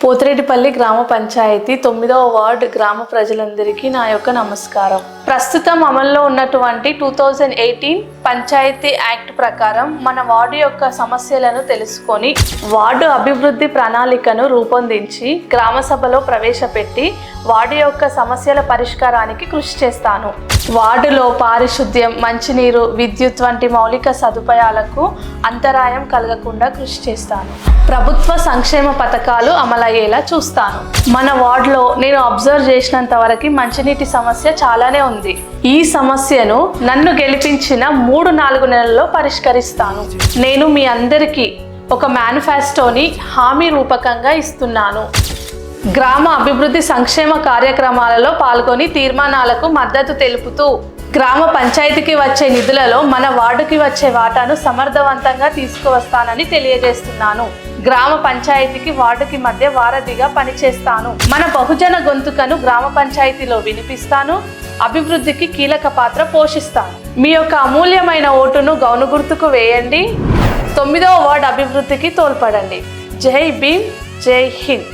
పోతిరెడ్డిపల్లి గ్రామ పంచాయతీ 9వ వార్డు గ్రామ ప్రజలందరికీ నా యొక్క నమస్కారం. ప్రస్తుతం అమల్లో ఉన్నటువంటి 2018 పంచాయతీ యాక్ట్ ప్రకారం మన వార్డు యొక్క సమస్యలను తెలుసుకొని వార్డు అభివృద్ధి ప్రణాళికను రూపొందించి గ్రామ సభలో ప్రవేశపెట్టి వార్డు యొక్క సమస్యల పరిష్కారానికి కృషి చేస్తాను. వార్డులో పారిశుద్ధ్యం, మంచినీరు, విద్యుత్ వంటి మౌలిక సదుపాయాలకు అంతరాయం కలగకుండా కృషి చేస్తాను. ప్రభుత్వ సంక్షేమ పథకాలు అమలయ్యేలా చూస్తాను. మన వార్డులో నేను అబ్జర్వ్ చేసినంత వరకు మంచినీటి సమస్య చాలానే ఉంది. ఈ సమస్యను నన్ను గెలిపించిన 3-4 నెలల్లో పరిష్కరిస్తాను. నేను మీ అందరికీ ఒక మేనిఫెస్టోని హామీ రూపకంగా ఇస్తున్నాను. గ్రామ అభివృద్ధి సంక్షేమ కార్యక్రమాలలో పాల్గొని తీర్మానాలకు మద్దతు తెలుపుతూ గ్రామ పంచాయతీకి వచ్చే నిధులలో మన వార్డుకి వచ్చే వాటాను సమర్థవంతంగా తీసుకువస్తానని తెలియజేస్తున్నాను. గ్రామ పంచాయతీకి వార్డుకి మధ్య వారధిగా పనిచేస్తాను. మన బహుజన గొంతుకను గ్రామ పంచాయతీలో వినిపిస్తాను. అభివృద్ధికి కీలక పాత్ర పోషిస్తాను. మీ యొక్క అమూల్యమైన ఓటును గౌను గుర్తుకు వేయండి. 9వ వార్డు అభివృద్ధికి తోడ్పడండి. జై భీమ్, జై హింద్.